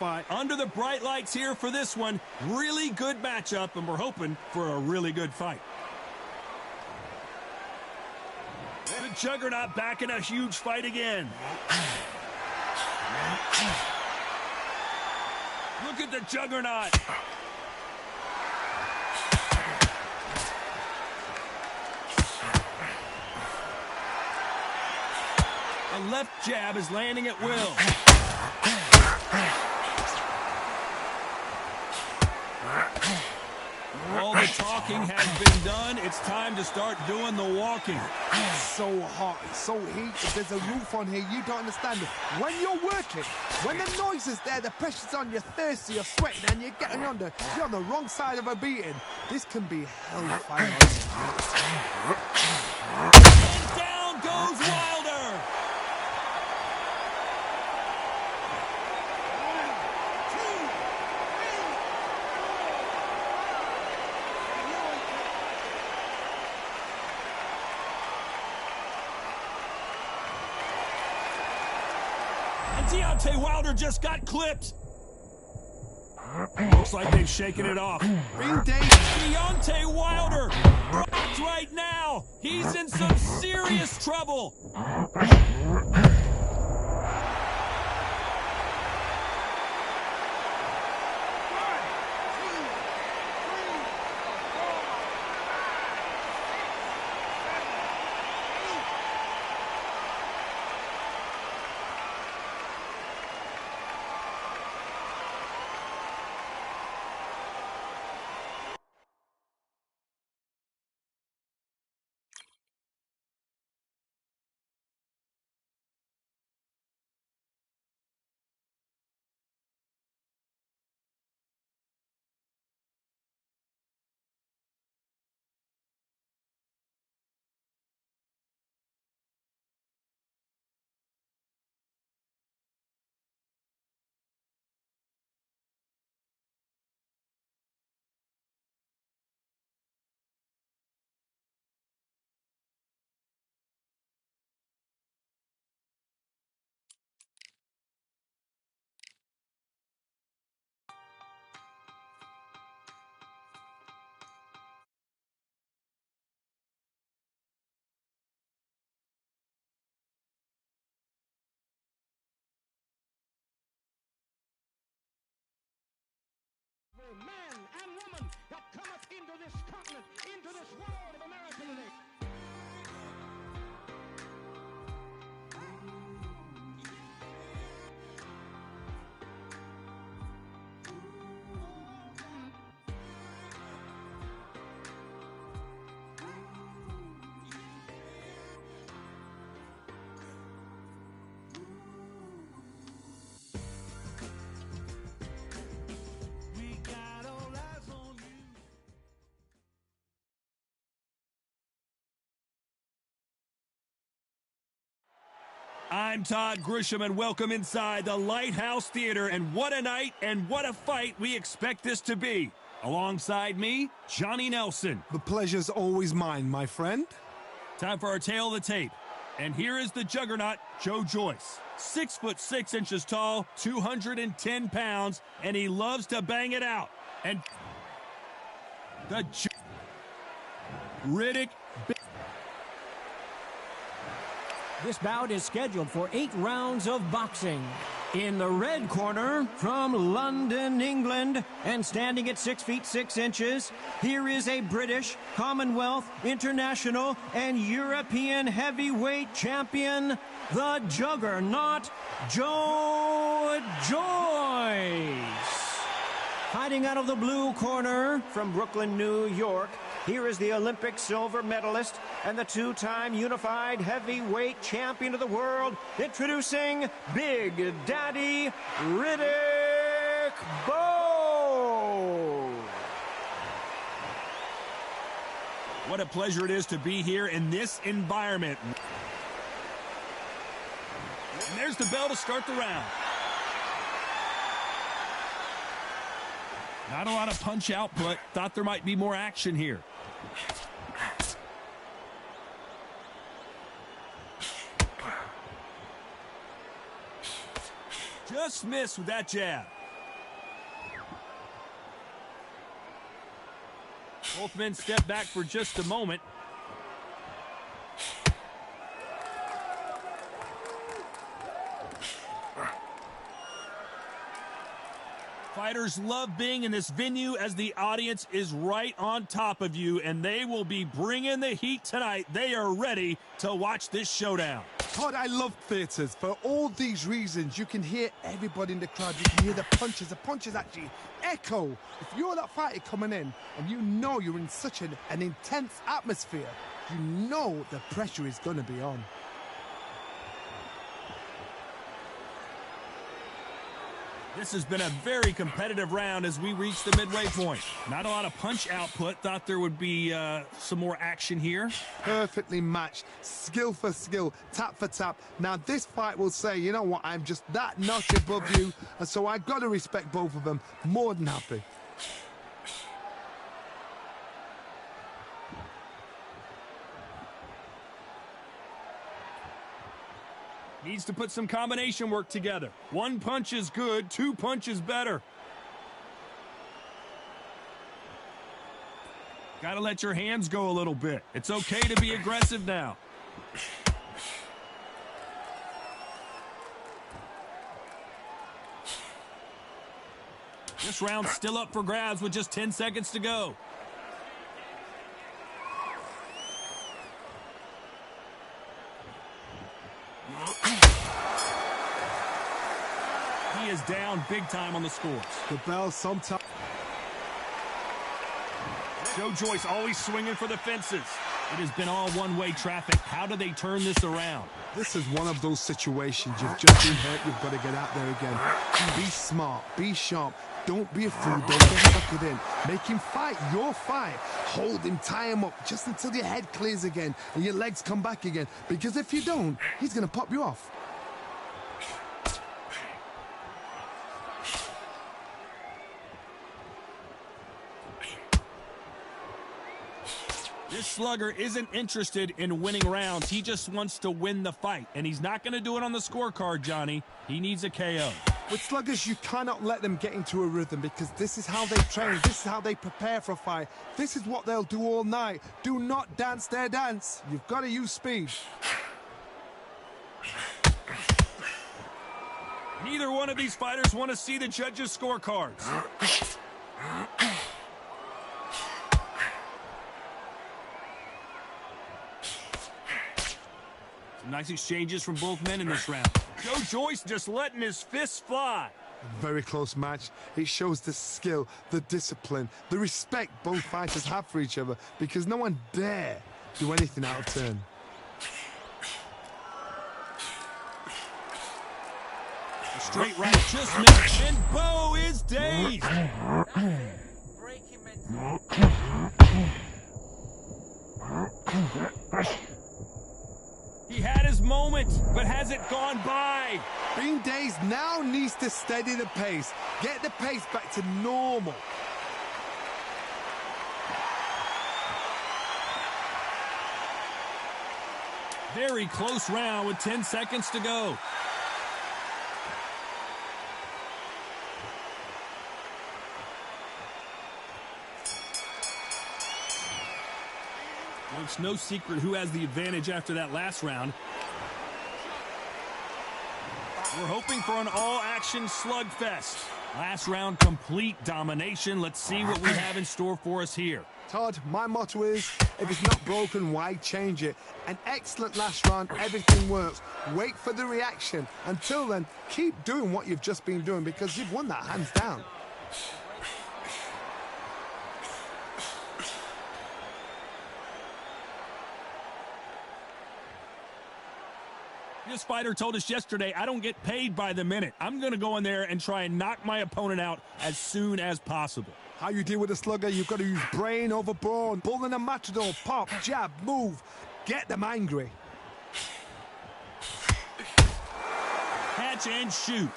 fight. Under the bright lights here for this one. Really good matchup, and we're hoping for a really good fight. The Juggernaut back in a huge fight again. Look at the Juggernaut. A left jab is landing at will. All the talking has been done. It's time to start doing the walking. So hot, so heated. There's a roof on here. You don't understand it. When you're working, when the noise is there, the pressure's on, you're thirsty, you're sweating, and you're getting under. You're on the wrong side of a beating. This can be hellfire. And down goes Wilder. Deontay Wilder just got clipped. Looks like they've shaken it off. Deontay Wilder rocked right now. He's in some serious trouble. Man and woman that cometh into this continent, into this world of America today. I'm Todd Grisham, and welcome inside the Lighthouse Theater. And what a night and what a fight we expect this to be. Alongside me, Johnny Nelson. The pleasure's always mine, my friend. Time for our tale of the tape. And here is the Juggernaut, Joe Joyce. 6'6" tall, 210 pounds, and he loves to bang it out. And the Riddick. This bout is scheduled for 8 rounds of boxing. In the red corner, from London, England, and standing at 6 feet 6 inches, here is a British, Commonwealth, International, and European heavyweight champion, the Juggernaut, Joe Joyce. Hiding out of the blue corner, from Brooklyn, New York, here is the Olympic silver medalist and the 2-time unified heavyweight champion of the world, introducing Big Daddy Riddick Bowe. What a pleasure it is to be here in this environment. And there's the bell to start the round. Not a lot of punch output. Thought there might be more action here. Just missed with that jab. Both men step back for just a moment. Fighters love being in this venue as the audience is right on top of you, and they will be bringing the heat tonight. They are ready to watch this showdown. Todd, I love theatres. For all these reasons, you can hear everybody in the crowd. You can hear the punches. The punches actually echo. If you're that fighter coming in and you know you're in such an intense atmosphere, you know the pressure is going to be on. This has been a very competitive round as we reach the midway point. Not a lot of punch output. Thought there would be some more action here. Perfectly matched, skill for skill, tap for tap. Now this fight will say, you know what, I'm just that notch above you, and so I've got to respect both of them. More than happy. Needs to put some combination work together. One punch is good, two punches better. Got to let your hands go a little bit. It's okay to be aggressive now. This round's still up for grabs with just 10 seconds to go. He is down big time on the scores. The bell sometimes. Joe Joyce always swinging for the fences. It has been all one-way traffic. How do they turn this around? This is one of those situations. You've just been hurt. You've got to get out there again. Be smart. Be sharp. Don't be a fool. Don't get suckered in. Make him fight your fight. Hold him, tie him up just until your head clears again and your legs come back again. Because if you don't, he's going to pop you off. This slugger isn't interested in winning rounds. He just wants to win the fight. And he's not going to do it on the scorecard, Johnny. He needs a KO. With sluggers, you cannot let them get into a rhythm because this is how they train. This is how they prepare for a fight. This is what they'll do all night. Do not dance their dance. You've got to use speed. Neither one of these fighters want to see the judges' scorecards. Some nice exchanges from both men in this round. Joe Joyce just letting his fists fly. A very close match. It shows the skill, the discipline, the respect both fighters have for each other because no one dare do anything out of turn. A straight right just missed, and Bo is dazed. He had his moment, but has it gone by? Being dazed now needs to steady the pace. Get the pace back to normal. Very close round with 10 seconds to go. Well, it's no secret who has the advantage after that last round. We're hoping for an all-action slugfest. Last round, complete domination. Let's see what we have in store for us here. Todd, my motto is, if it's not broken, why change it? An excellent last round, everything works. Wait for the reaction. Until then, keep doing what you've just been doing because you've won that hands down. This fighter told us yesterday, I don't get paid by the minute. I'm going to go in there and try and knock my opponent out as soon as possible. How you deal with a slugger, you've got to use brain over brawn. Bull in a matador, pop, jab, move. Get them angry. Catch and shoot.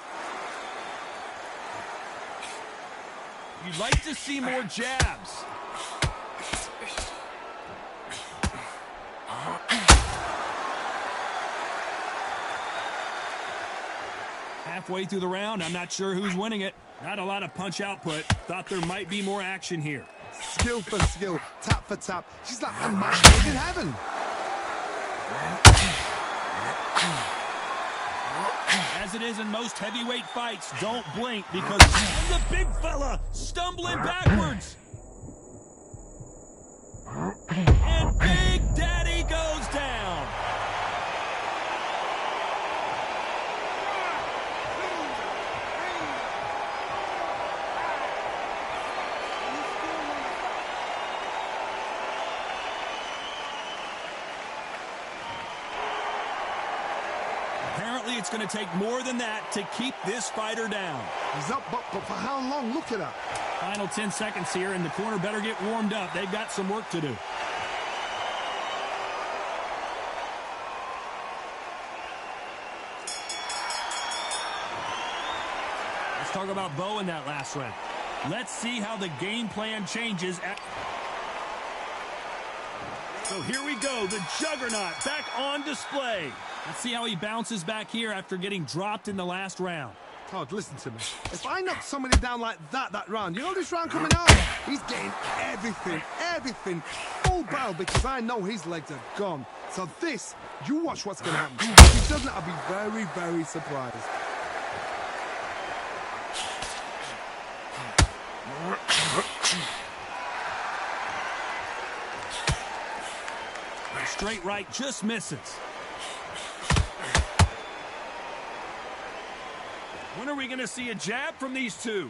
You'd like to see more jabs. Halfway through the round, I'm not sure who's winning it. Not a lot of punch output. Thought there might be more action here. Skill for skill, tap for tap. She's like a match made in heaven. As it is in most heavyweight fights, don't blink because the big fella stumbling backwards. And Big Daddy goes down. Apparently, it's going to take more than that to keep this fighter down. He's up, but for how long? Look at that. Final 10 seconds here, and the corner better get warmed up. They've got some work to do. Let's talk about Bo in that last round. Let's see how the game plan changes. So here we go, the Juggernaut back on display. Let's see how he bounces back here after getting dropped in the last round. Todd, listen to me. If I knock somebody down like that round, you know this round coming out? He's getting everything, full barrel because I know his legs are gone. So this, you watch what's going to happen. If he doesn't, I'll be very, very surprised. Straight right just misses. When are we going to see a jab from these two?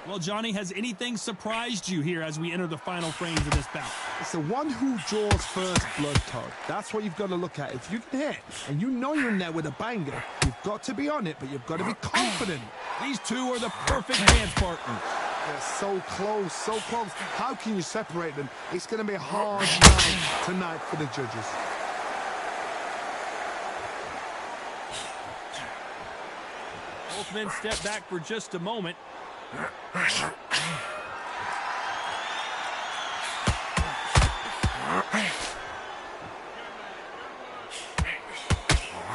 Well, Johnny, has anything surprised you here as we enter the final frames of this bout? It's the one who draws first blood, Todd. That's what you've got to look at. If you can hit and you know you're in there with a banger, you've got to be on it, but you've got to be confident. These two are the perfect dance partners. They're so close, so close. How can you separate them? It's going to be a hard night tonight for the judges. Both men step back for just a moment.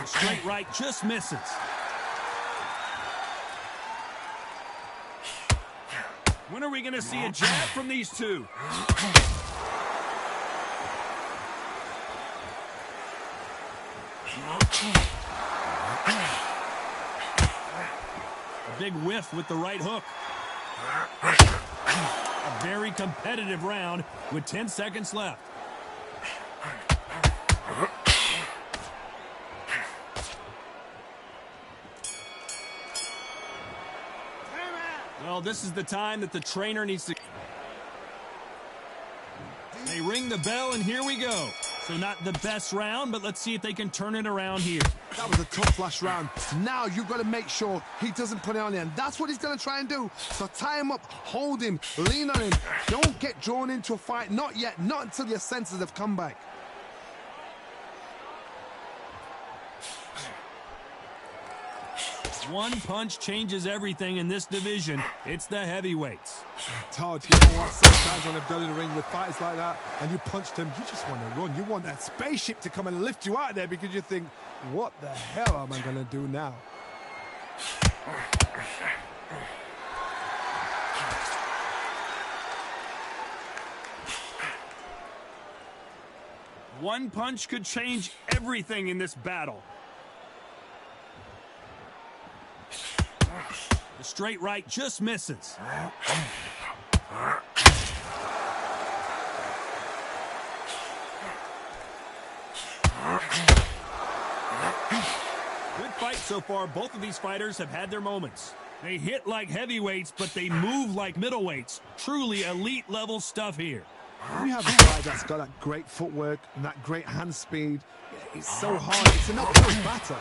Straight right just misses. When are we going to see a jab from these two? A big whiff with the right hook. A very competitive round with 10 seconds left. Well, this is the time that the trainer needs to... They ring the bell, and here we go. So not the best round, but let's see if they can turn it around here. That was a tough last round. Now you've got to make sure he doesn't put it on you, and that's what he's going to try and do. So tie him up, hold him, lean on him. Don't get drawn into a fight. Not yet. Not until your senses have come back. One punch changes everything in this division. It's the heavyweights. Todd, you know what? Sometimes when I've done in the ring with fighters like that and you punched him, you just want to run. You want that spaceship to come and lift you out of there because you think, what the hell am I going to do now? One punch could change everything in this battle. The straight right just misses. Good fight so far. Both of these fighters have had their moments. They hit like heavyweights, but they move like middleweights. Truly elite level stuff here. We have a guy that's got that great footwork and that great hand speed. It's so hard. It's an uphill battle.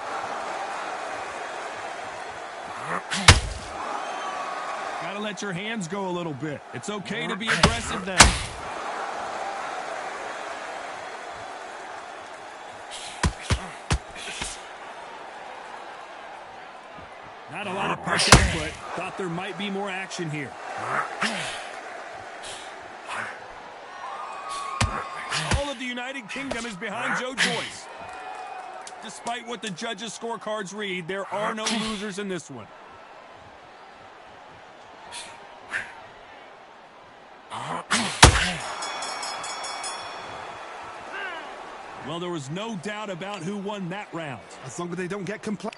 Gotta let your hands go a little bit. It's okay to be aggressive now. Not a lot of push output. Thought there might be more action here. All of the United Kingdom is behind Joe Joyce. Despite what the judges' scorecards read, there are no losers in this one. Well, there was no doubt about who won that round. As long as they don't get complained.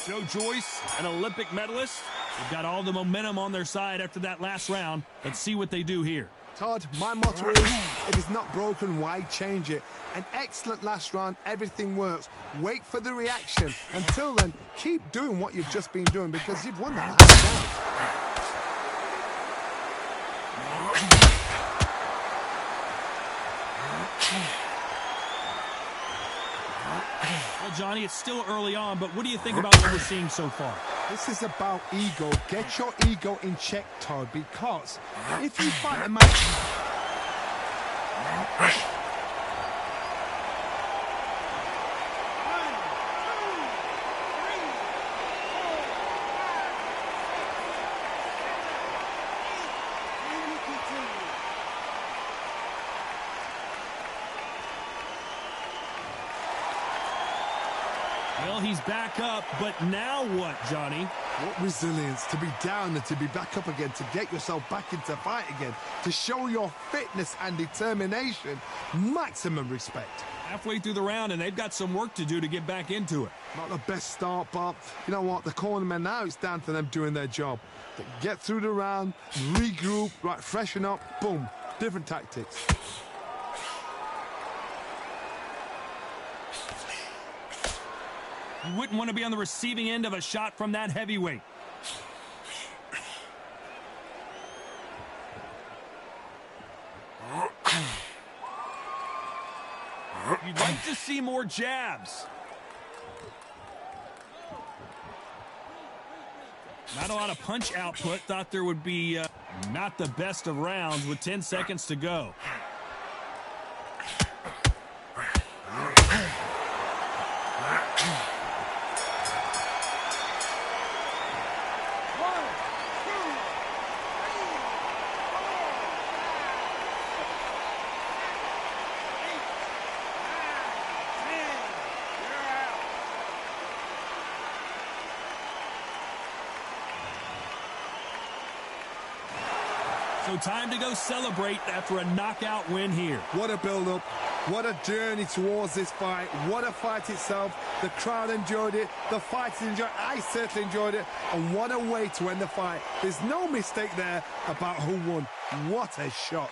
Joe Joyce, an Olympic medalist. They've got all the momentum on their side after that last round. Let's see what they do here. Todd, my motto is, if it's not broken, why change it? An excellent last round, everything works. Wait for the reaction. Until then, keep doing what you've just been doing because you've won that last round. Well, Johnny, it's still early on, but what do you think about what we're seeing so far? This is about ego. Get your ego in check, Todd, because if you fight a match... Well, he's back up, but now what, Johnny? What resilience to be down and to be back up again, to get yourself back into fight again, to show your fitness and determination. Maximum respect. Halfway through the round, and they've got some work to do to get back into it. Not the best start, but you know what? The cornermen now, it's down to them doing their job. They get through the round, regroup, right, freshen up, boom, different tactics. You wouldn't want to be on the receiving end of a shot from that heavyweight. You'd like to see more jabs. Not a lot of punch output. Thought there would be not the best of rounds with 10 seconds to go. So time to go celebrate after a knockout win here. What a build-up. What a journey towards this fight. What a fight itself. The crowd enjoyed it. The fighters enjoyed it. I certainly enjoyed it. And what a way to end the fight. There's no mistake there about who won. What a shot.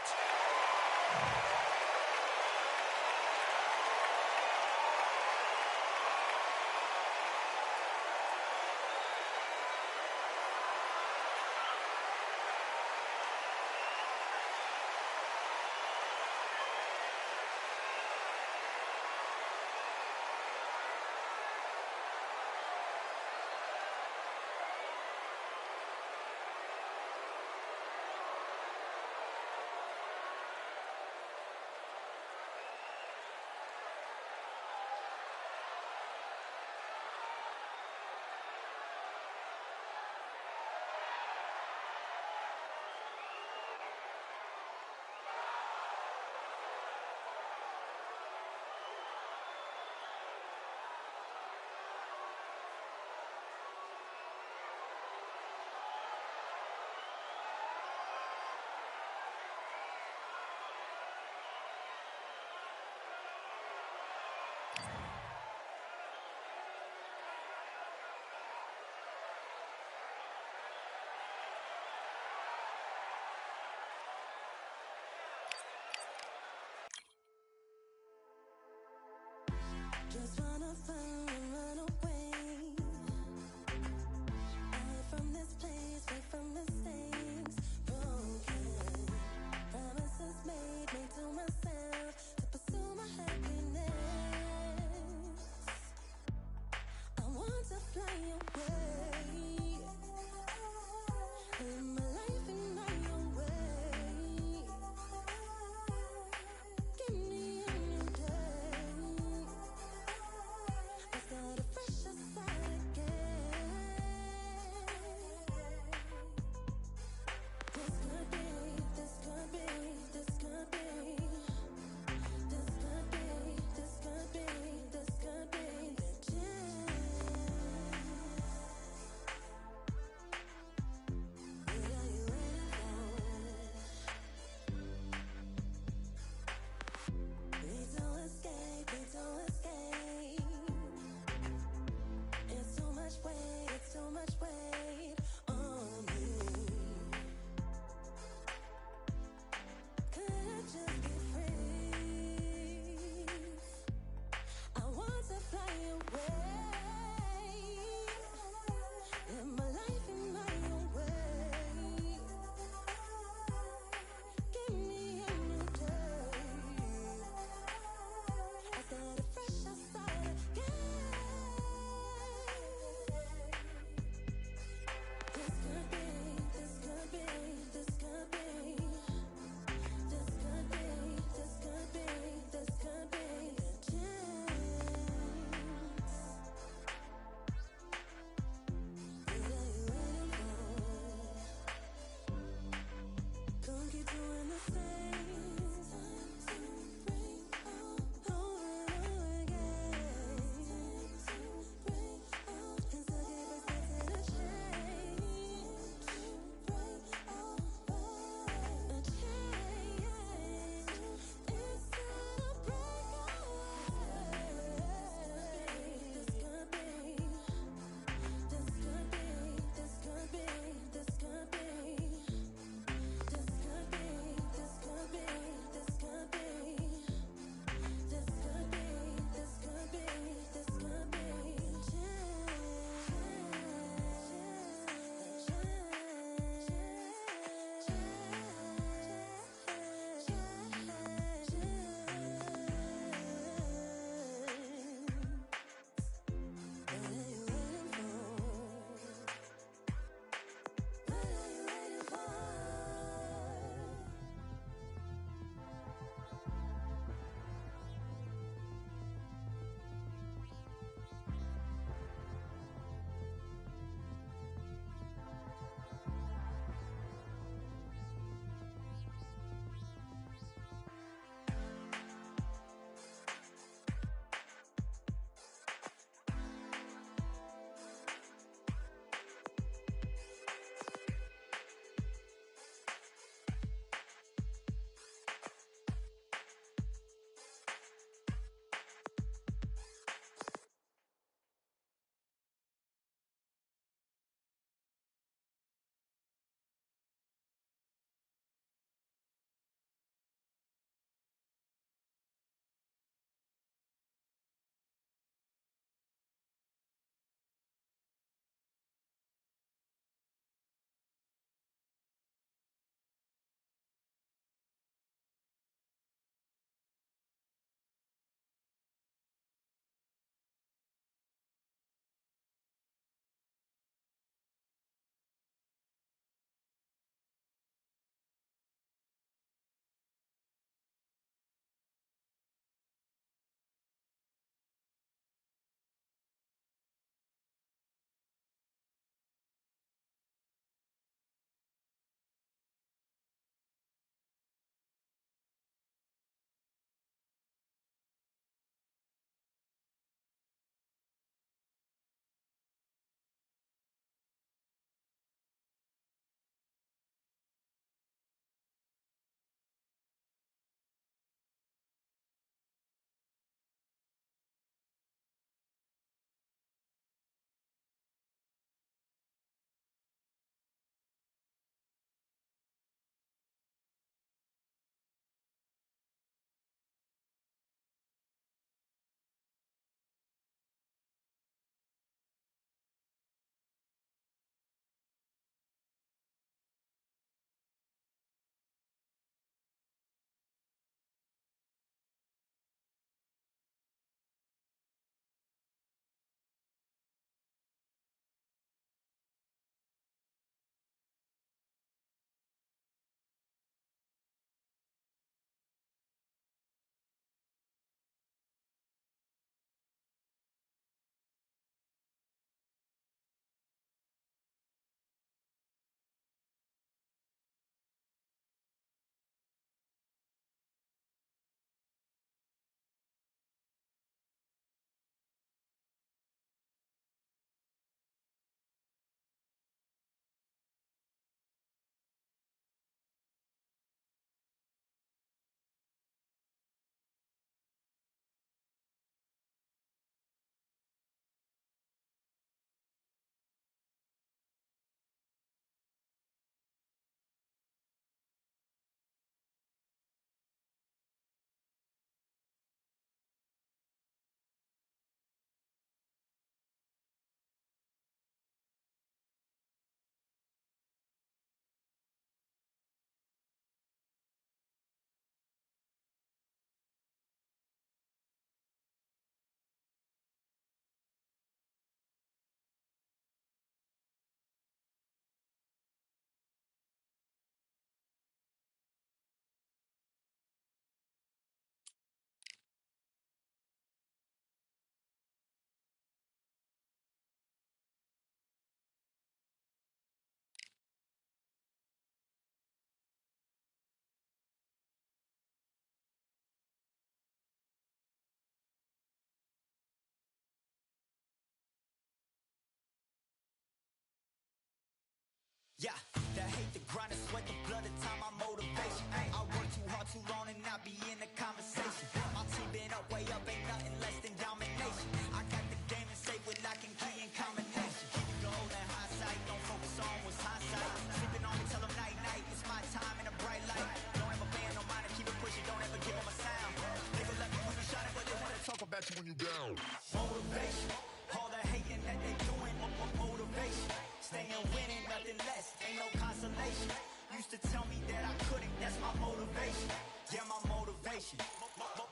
too long and not be in the conversation. My team been up, way up, ain't nothing less than domination. I got the game and say with lock and key and combination. Keep it goal and high sight, don't focus on what's hindsight. Sleeping on me, tell them night night, it's my time in a bright light. Don't ever band, no mind, keep it pushing, don't ever give them a sound. They gon' let me when you shining, but they wanna talk about you when you down. Motivation, all the hating that they doing, motivation. Staying winning, nothing less, ain't no consolation. Used to tell me that I couldn't, that's my motivation. Yeah, my motivation,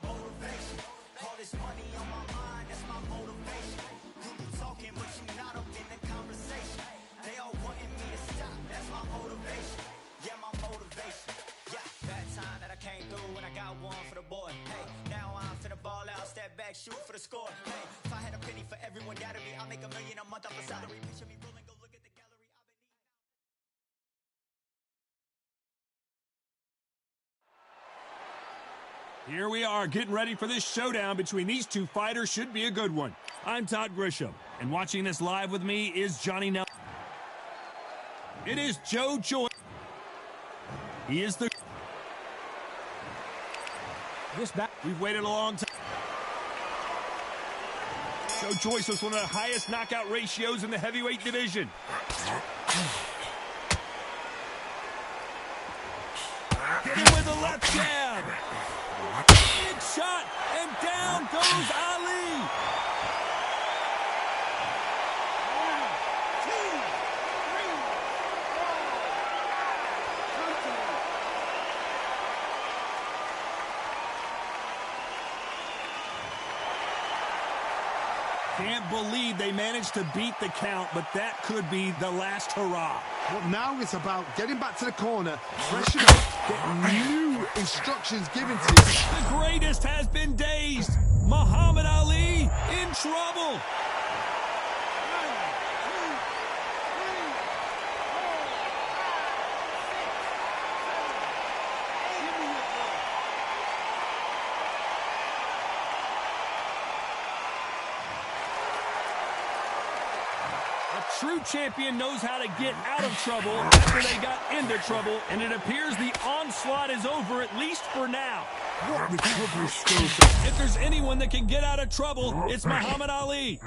motivation. All this money on my mind, that's my motivation. You be talking, but you not up in the conversation. They all wanting me to stop, that's my motivation. Yeah, my motivation. Yeah, that time that I came through and I got one for the boy. Hey, now I'm finna ball out, step back, shoot for the score. Hey, if I had a penny for everyone doubted me, I'll make $1 million a month off a salary. Picture me rolling, go look at the gallery. I've been eating. Here we are getting ready for this showdown between these two fighters. Should be a good one. I'm Todd Grisham, and watching this live with me is Johnny Nelson. It is Joe Joyce. He is the... We've waited a long time. Joe Joyce was one of the highest knockout ratios in the heavyweight division. Hit him with a left jab. Big shot, and down goes Ali. Can't believe they managed to beat the count, but that could be the last hurrah. Well, now it's about getting back to the corner, freshen up, getting new instructions given to you. The greatest has been dazed. Muhammad Ali in trouble. True champion knows how to get out of trouble after they got into trouble, and it appears the onslaught is over, at least for now. What recovery skills. If there's anyone that can get out of trouble, it's Muhammad Ali.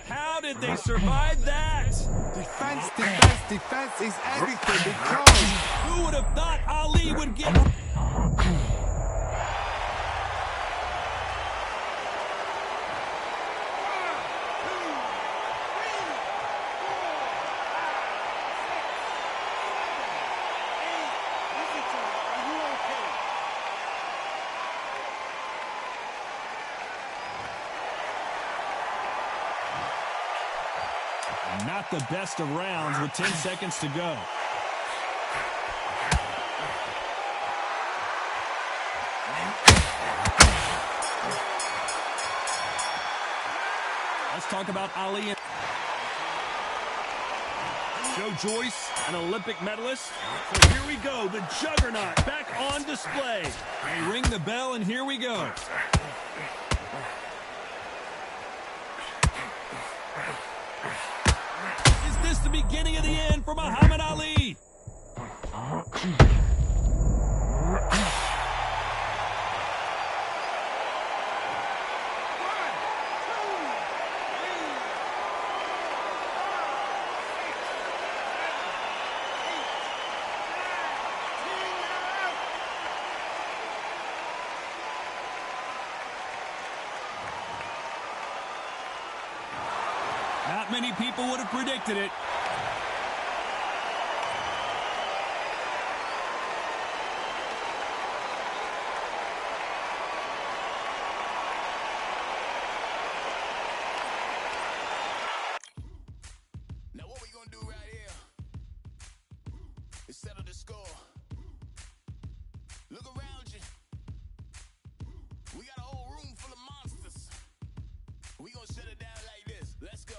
How did they survive that? Defense, defense, defense is everything because... Who would have thought Ali would get... Not the best of rounds with 10 seconds to go. Let's talk about Ali and Joe Joyce, an Olympic medalist. So here we go, the juggernaut back on display. They ring the bell and here we go. Is this the beginning of the end for Muhammad Ali? Not many people would have predicted it. Now what we gonna do right here is settle the score. Look around you. We got a whole room full of monsters. We gonna shut it down like this. Let's go.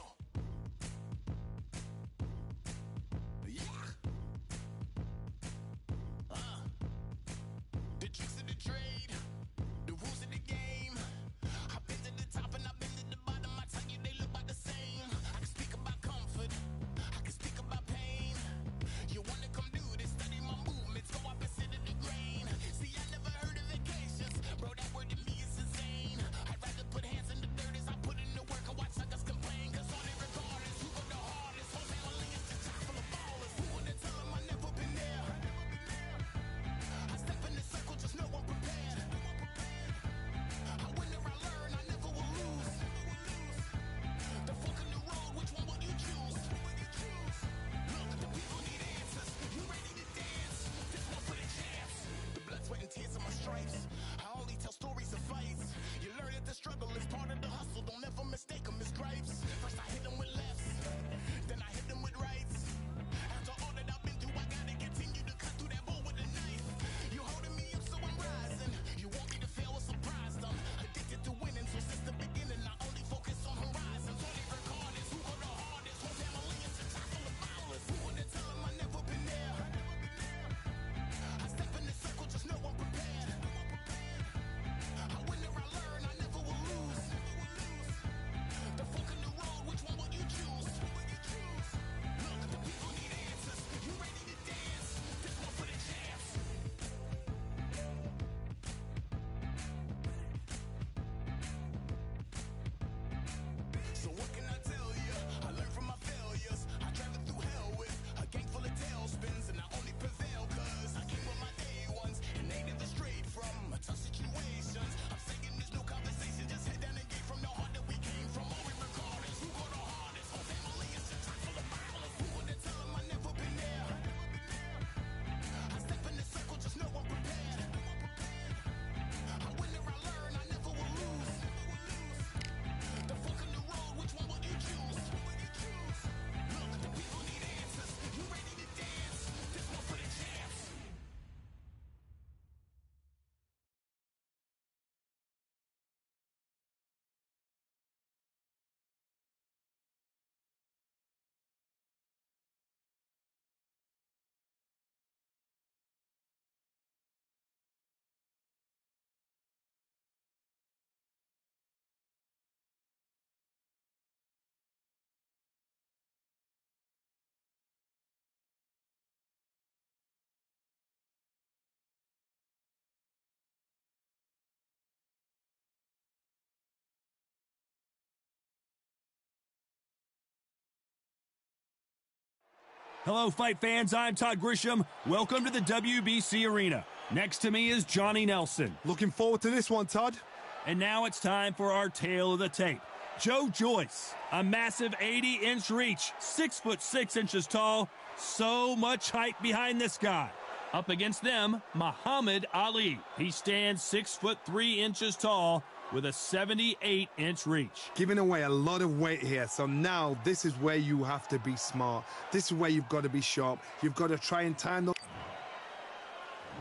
Hello, fight fans. I'm Todd Grisham. Welcome to the WBC Arena. Next to me is Johnny Nelson. Looking forward to this one, Todd. And now it's time for our tale of the tape. Joe Joyce, a massive 80-inch reach, 6'6" tall. So much height behind this guy. Up against them, Muhammad Ali. He stands 6'3" tall with a 78-inch reach. Giving away a lot of weight here, so now this is where you have to be smart. This is where you've got to be sharp. You've got to try and time the...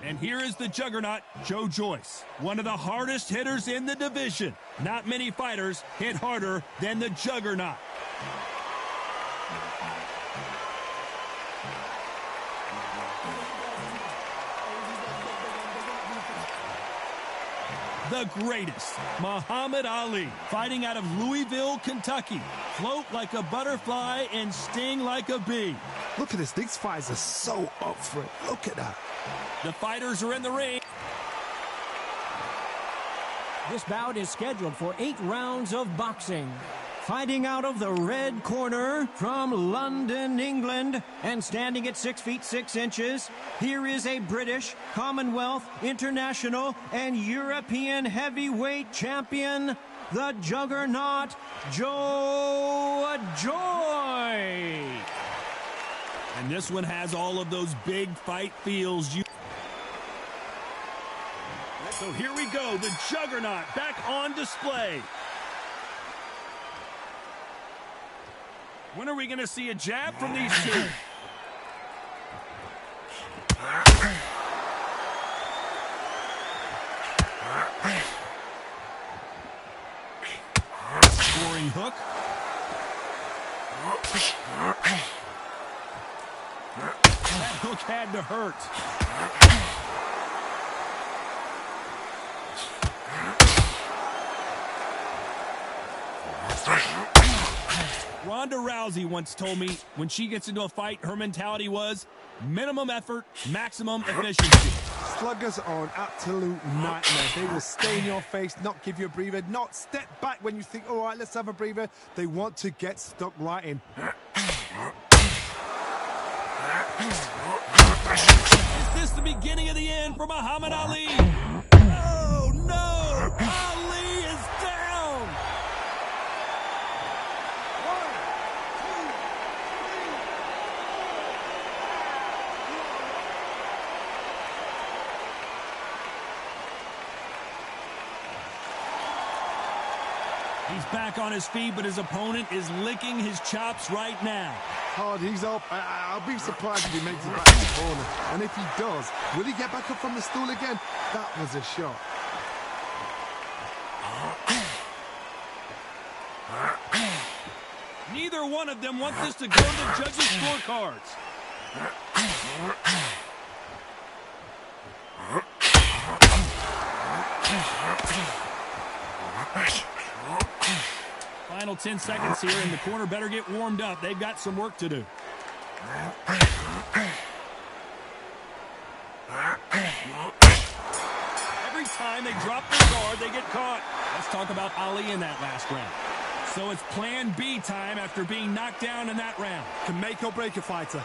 And here is the juggernaut, Joe Joyce, one of the hardest hitters in the division. Not many fighters hit harder than the juggernaut. The greatest, Muhammad Ali, fighting out of Louisville, Kentucky. Float like a butterfly and sting like a bee. Look at this. These fighters are so up for it. Look at that. The fighters are in the ring. This bout is scheduled for 8 rounds of boxing. Fighting out of the red corner from London, England, and standing at 6'6", here is a British, Commonwealth, International, and European heavyweight champion, the juggernaut, Joe Joyce. And this one has all of those big fight feels. So here we go, the juggernaut back on display. When are we going to see a jab from these two? Scoring hook. That hook had to hurt. Ronda Rousey once told me when she gets into a fight, her mentality was minimum effort, maximum efficiency. Sluggers are an absolute nightmare. They will stay in your face, not give you a breather, not step back when you think, all right, let's have a breather. They want to get stuck right in. Is this the beginning of the end for Muhammad Ali? Oh, no! Ali is down! He's back on his feet, but his opponent is licking his chops right now. Hard, he's up. I'll be surprised if he makes it back to the corner. And if he does, will he get back up from the stool again? That was a shot. Neither one of them want this to go to the judges' scorecards. Final 10 seconds here, and the corner better get warmed up. They've got some work to do. Every time they drop their guard, they get caught. Let's talk about Ali in that last round. So it's plan B time after being knocked down in that round. Can make or break a fighter.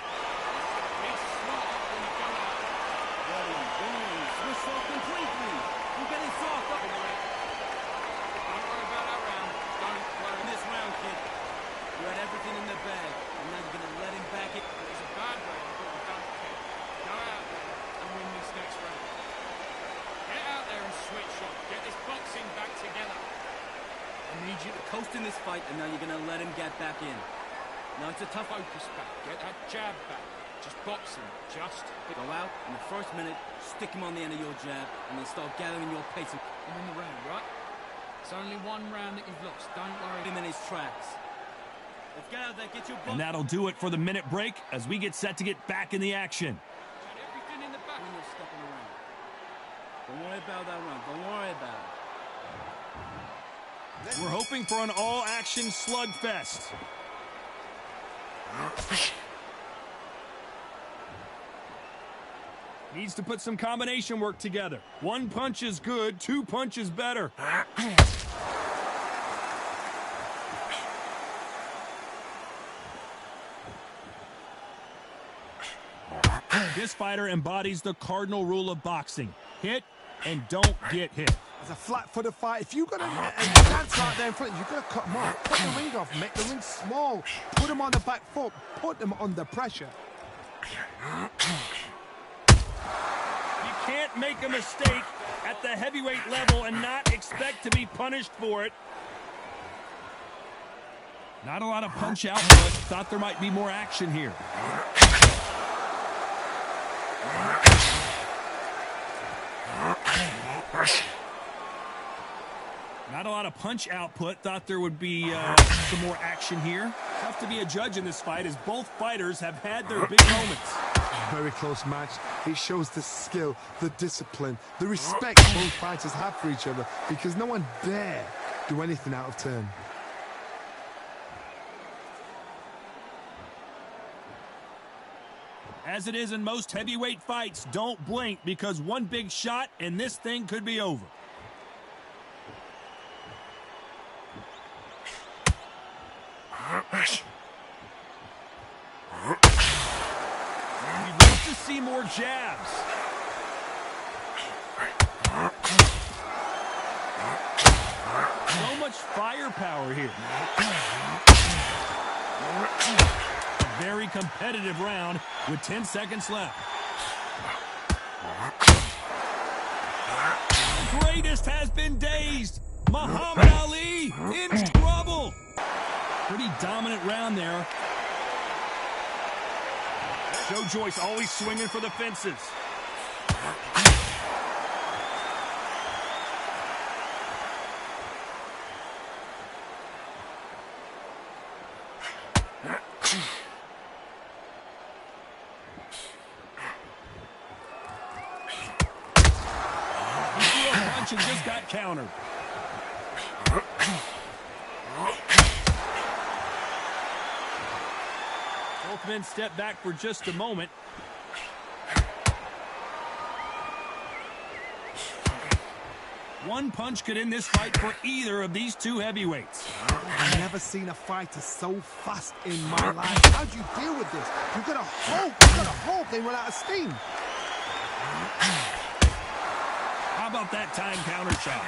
Coast in this fight, and now you're going to let him get back in. Now it's a tough Focus back. Get that jab back. Just boxing. Just. go out in the first minute, stick him on the end of your jab, and then start gathering your pace. I'm in the round, right? It's only one round that you've lost. Don't worry. Him in his tracks. Let's get out there, get your blood. And that'll do it for the minute break as we get set to get back in the action. Everything in the back. When you're stepping around. Don't worry about that round. Don't worry about it. We're hoping for an all-action slugfest. Needs to put some combination work together. One punch is good, 2 punches better. This fighter embodies the cardinal rule of boxing. Hit and don't get hit. It's a flat-footed fight. If you've got a dance right there in front, you've got to cut them off. Cut the ring off, make the ring small. Put them on the back foot. Put them under pressure. You can't make a mistake at the heavyweight level and not expect to be punished for it. Not a lot of punch out, but thought there might be more action here. Not a lot of punch output. Thought there would be some more action here. Tough to be a judge in this fight as both fighters have had their big moments. Very close match. It shows the skill, the discipline, the respect both fighters have for each other because no one dare do anything out of turn. As it is in most heavyweight fights, don't blink because one big shot and this thing could be over. We'd like to see more jabs. So much firepower here. A very competitive round with 10 seconds left. Greatest has been dazed. Muhammad Ali in trouble. Pretty dominant round there. Joe Joyce always swinging for the fences. He threw a punch and just got countered. Both men step back for just a moment. One punch could end this fight for either of these two heavyweights. I've never seen a fighter so fast in my life. How do you deal with this? You've got to hope they run out of steam. How about that time counter shot?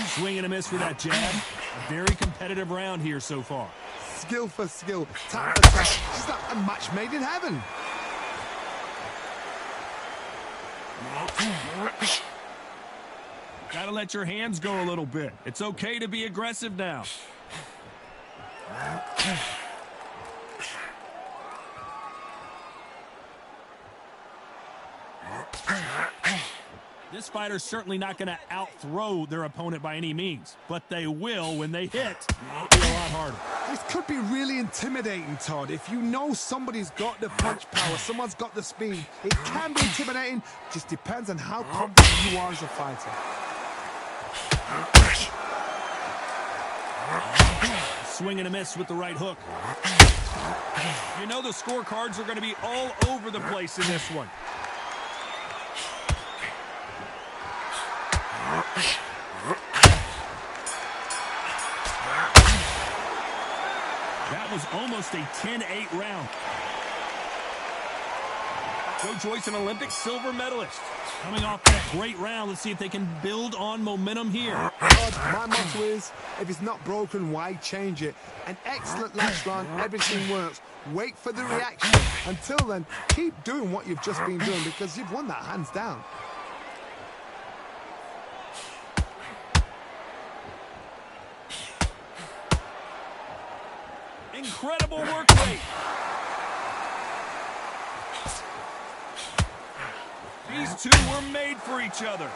Swing and a miss for that jab. A very competitive round here so far. Skill for skill, tap for tap. It's like a match made in heaven. Gotta let your hands go a little bit. It's okay to be aggressive now. This fighter's certainly not going to out-throw their opponent by any means, but they will, when they hit, be a lot harder. This could be really intimidating, Todd. If you know somebody's got the punch power, someone's got the speed, it can be intimidating. Just depends on how confident you are as a fighter. Swing and a miss with the right hook. You know the scorecards are going to be all over the place in this one. That was almost a 10-8 round. Joe Joyce, an Olympic silver medalist. Coming off that great round, let's see if they can build on momentum here. My motto is, if it's not broken, why change it? An excellent last round, everything works. Wait for the reaction. Until then, keep doing what you've just been doing because you've won that hands down. Incredible work rate. These two were made for each other.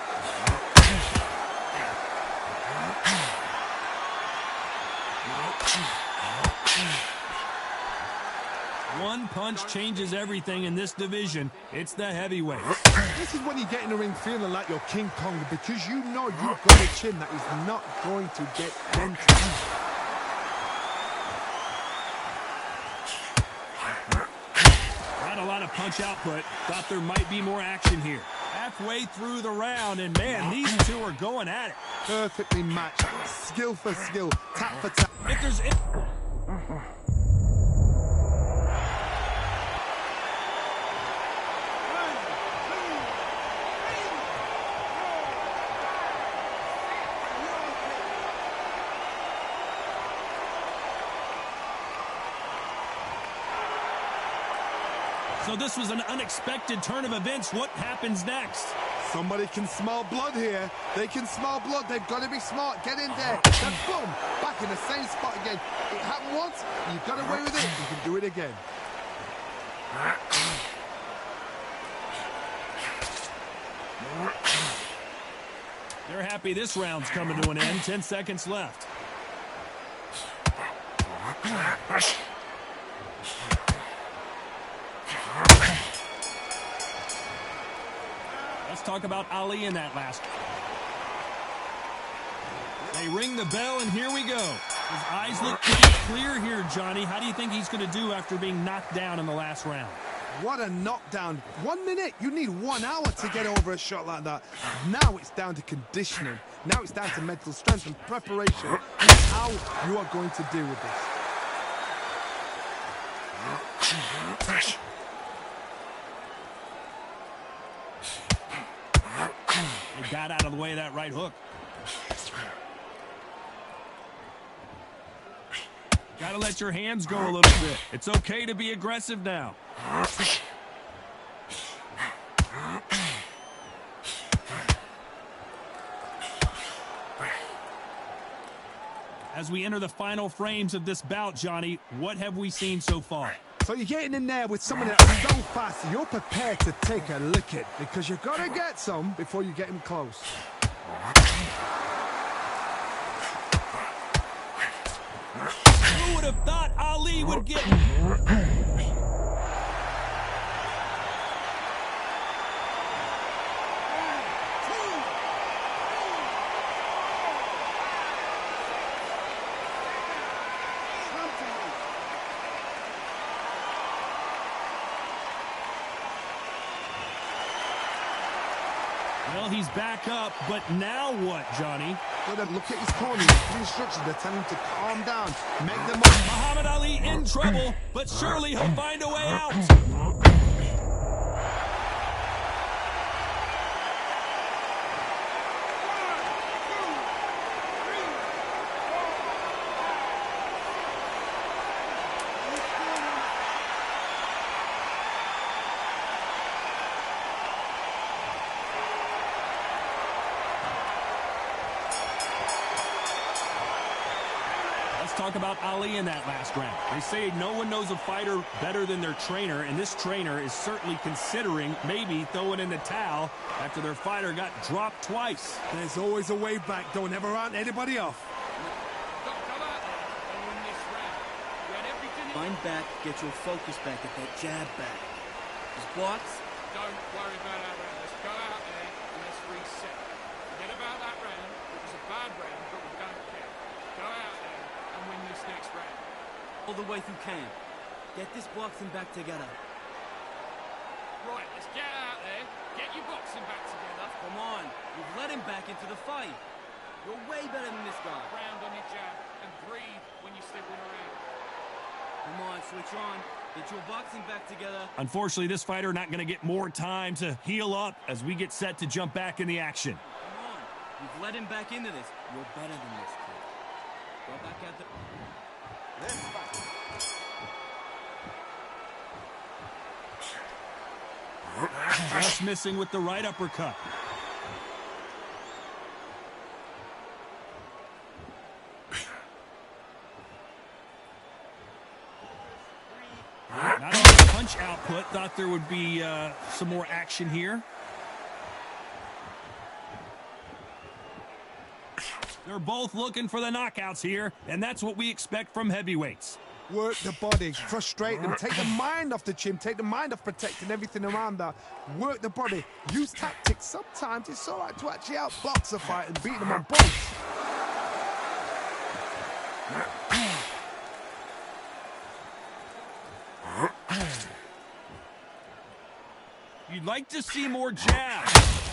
One punch changes everything in this division. It's the heavyweights. This is when you get in the ring feeling like you're King Kong because you know you've got a chin that is not going to get dented. Not a lot of punch output. Thought there might be more action here. halfway through the round, and man, these two are going at it. Perfectly matched. Skill for skill. Tap for tap. If there's... So this was an unexpected turn of events. What happens next? Somebody can smell blood here. They can smell blood. They've got to be smart. Get in there. Then boom, back in the same spot again. It happened once. You got away with it. You can do it again. They're happy this round's coming to an end. 10 seconds left. Let's talk about Ali in that last. They ring the bell, and here we go. His eyes look pretty clear here, Johnny. How do you think he's going to do after being knocked down in the last round? What a knockdown. 1 minute. You need 1 hour to get over a shot like that. Now it's down to conditioning. Now it's down to mental strength and preparation. And how you are going to deal with this. He got out of the way of that right hook. Got to let your hands go a little bit. It's okay to be aggressive now. As we enter the final frames of this bout, Johnny, what have we seen so far? So you're getting in there with someone that's so fast, you're prepared to take a licking because you've got to get some before you get him close. Who would have thought Ali would get... Well, he's back up, but now what, Johnny? Gotta look at his corner. The instructions are telling him to calm down, make them up. Muhammad Ali in trouble, but surely he'll find a way out. Talk about Ali in that last round. They say no one knows a fighter better than their trainer, and this trainer is certainly considering maybe throwing in the towel after their fighter got dropped twice. There's always a way back. Don't ever round anybody off. Mind back, get your focus back, get that jab back. His blocks. Don't worry about that round. Let's go out there and let's reset. Forget about that round. It was a bad round, but we don't care. Go out there and win this next round. All the way through camp. Get this boxing back together. Right, let's get out there. Get your boxing back together. Come on, you've let him back into the fight. You're way better than this guy. Round on your jab and breathe when you step in around. Come on, switch on. Get your boxing back together. Unfortunately, this fighter not going to get more time to heal up as we get set to jump back in the action. Come on, you've let him back into this. You're better than this kid. Go back out there. Let's fight. Just missing with the right uppercut. Not on the punch output. Thought there would be some more action here. They're both looking for the knockouts here, and that's what we expect from heavyweights. Work the body, frustrate them, take the mind off the gym, take the mind off protecting everything around that. Work the body, use tactics. Sometimes it's all right to actually outbox a fight and beat them on both. You'd like to see more jabs.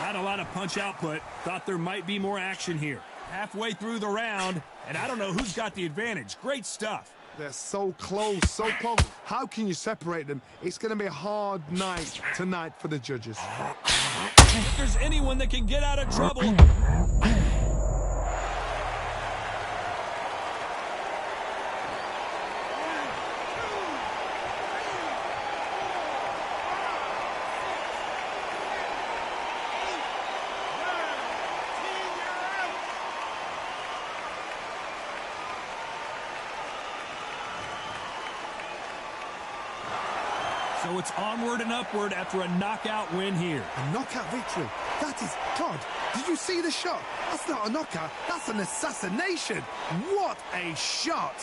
Not a lot of punch output. Thought there might be more action here. Halfway through the round, and I don't know who's got the advantage. Great stuff. They're so close, so close. How can you separate them? It's going to be a hard night tonight for the judges. If there's anyone that can get out of trouble... So it's onward and upward after a knockout win here. A knockout victory. That is God. Did you see the shot? That's not a knockout. That's an assassination. What a shot.